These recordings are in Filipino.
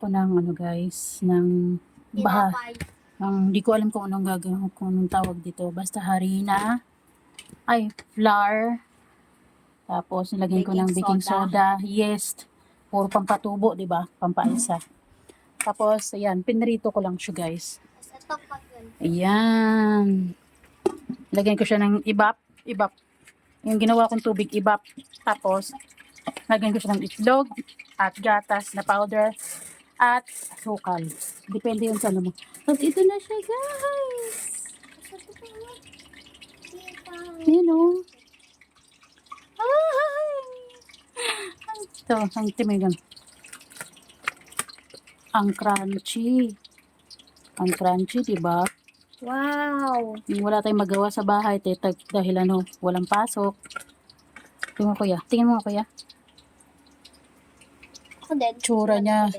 ako ng ano guys, ng Tinapay. hindi ko alam kung anong gagawin, kung anong tawag dito. Basta harina, flour, tapos nilagyan ko ng baking soda. Yes, puro pampatubo, di ba? Pampaalsa. Tapos, ayan, pinrito ko lang siya guys. Ito pag yun. Ayan. Lagyan ko siya ng ibap. Yung ginawa kong tubig, ibap. Tapos, lagyan ko siya ng itlog at gatas na powder at sukal. Depende yun sa ano mo. Tapos, ito na siya guys. Yun o. Ito, ang timigan. Ang crunchy. Ang crunchy, diba? Wow. Wala tayong magawa sa bahay dahil walang pasok. Tingnan mo kuya. Tingnan mo kuya. Ako din. Tsura niya.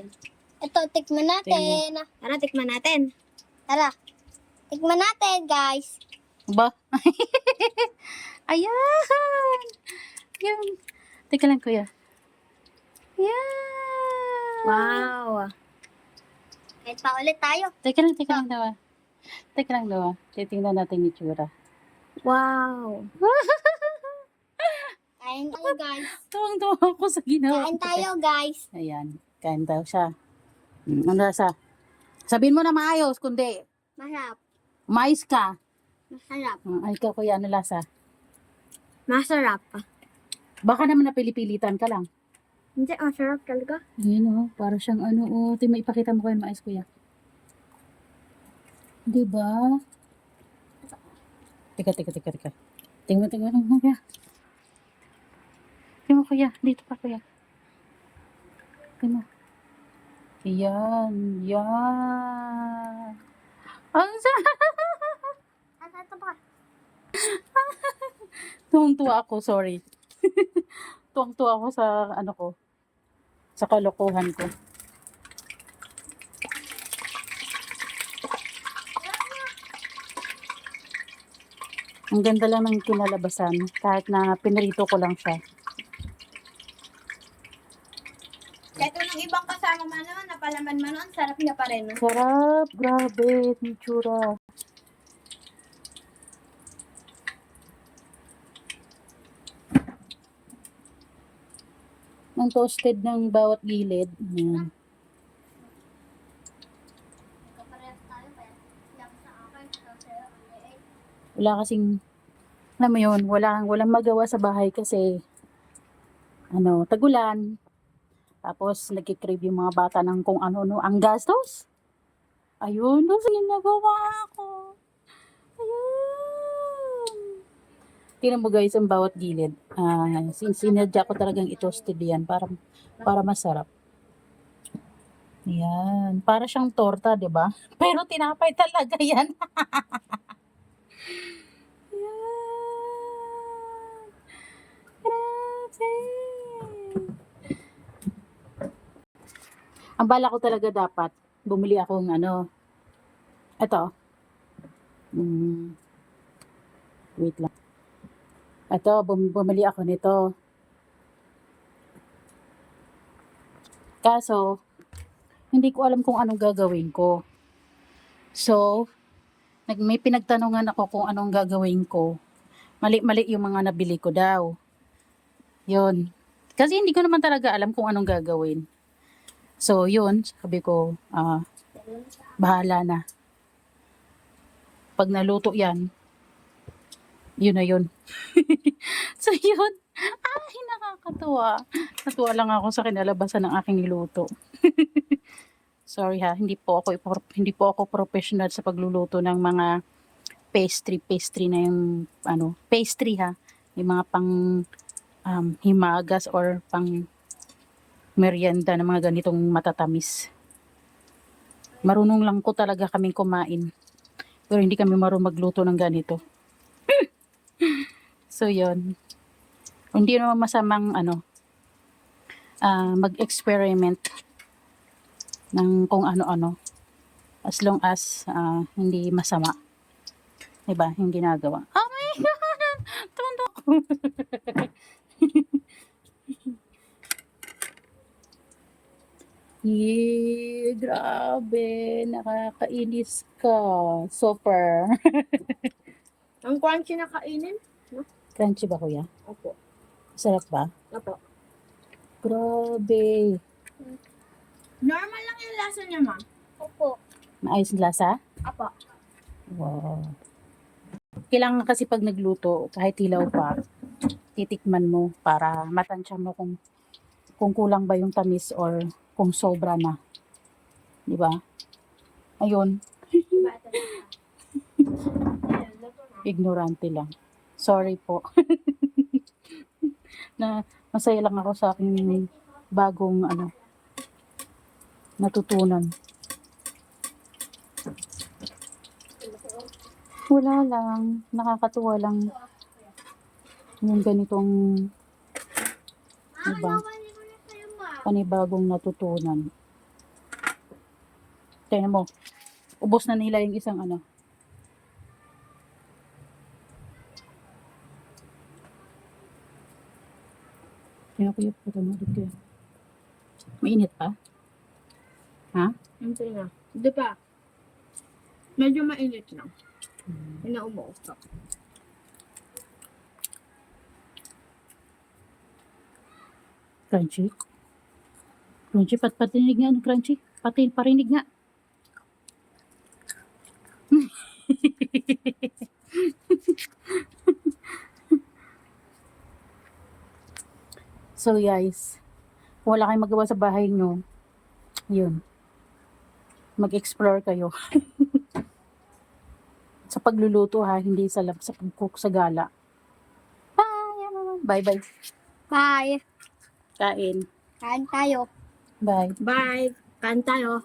Ito, tikman natin. Tara, tikman natin. Tara. Tikman natin, guys. Ba? Ayan! Yan. Teka lang kuya. Yan! Wow. Kahit pa ulit tayo. Teka lang daw. Teka lang daw. Titingnan natin yung tsura. Wow. Kain tayo, guys. Tuwang-tuwa ako sa ginawa. Kain tayo, guys. Ayan. Kain tayo siya. Ano lasa? Sabihin mo na maayos, kundi Masarap. mais ka. Masarap. Ay ka kuya, ano lasa? Masarap. Baka naman napili-pilitan ka lang. Hindi, masarap talaga. Ayan o, para siyang Tingnan, ipakita mo kayo mais kuya. Diba? Teka. Tingnan mo kuya. Tingnan mo kuya, dito pa kuya. Tingnan mo. Yan. Ang Ito pa. tuwang-tuwa ako, sorry. Tuwang-tuwa ako sa sa kalokohan ko. Ang ganda lang ng kinalabasan kahit na pinrito ko lang siya. Kahit walang ibang kasama man naman, napalaman man noon, sarap niya pa rin. No? Sarap, grabe, yung tsura. Ang toasted ng bawat gilid. Ayan. Wala kasing, alam mo yun, walang magawa sa bahay kasi, tagulan. Tapos, nagkikrave yung mga bata ng kung ano, ang gastos. Ayun, tapos ginagawa ako. Ayun. Tingnan mo guys, ang bawat gilid. Sinadya ko talagang i-toasted yan para masarap. Yan. Para siyang torta, di ba? Pero tinapay talaga yan. Yan. Grabe. Ang bala ko talaga dapat, bumili akong ito. Wait lang. Ito, bumili ako nito. Kaso, hindi ko alam kung anong gagawin ko. So, may pinagtanungan ako kung anong gagawin ko. Mali-mali yung mga nabili ko daw. Yun. Kasi hindi ko naman talaga alam kung anong gagawin. So, yun. Sabi ko, bahala na. Pag naluto yan, yun na yun. So, yun. Ay, nakakatuwa. Natuwa lang ako sa kinalabasan ng aking niluto. Sorry ha, hindi po ako professional sa pagluluto ng mga pastry na yung pastry ha, yung mga pang himagas or pang merienda ng mga ganitong matatamis. Marunong lang ko talaga kaming kumain. Pero hindi kami marunong magluto ng ganito. So yun. Hindi naman masamang mag-experiment ng kung ano-ano. As long as hindi masama. Diba? Yung ginagawa. Oh my God! Tundo ko. Yee, grabe. Nakakainis ka. Super. Ang crunchy na kainin. Crunchy ba, kuya? Opo. Sarap ba? Opo. Grabe. Normal lang yung lasa niya, ma'am. Opo. Maayos ang lasa? Opo. Wow. Kailangan kasi pag nagluto, kahit hilaw pa, titikman mo para matansya mo kung kulang ba yung tamis or kung sobra na. Di ba? Ayun, ignorante lang. Sorry po. Na masaya lang ako sa aking bagong natutunan. Wala lang, nakakatuwa lang yung ganitong panibagong natutunan. Tingnan mo, ubos na nila yung isang Kaya ko yung puto mo dito. Mainit pa? Ha? Hindi na. Hindi pa. Medyo mainit na. Inaumuusap. Crunchy? Crunchy, patinig nga, crunchy. Parinig nga. So guys, kung wala kayong magawa sa bahay nyo, yun, mag-explore kayo. Sa pagluluto ha, hindi sa pag-cook sa gala. Bye bye. Bye. Kain. Kain tayo. Bye. Bye. Kain tayo.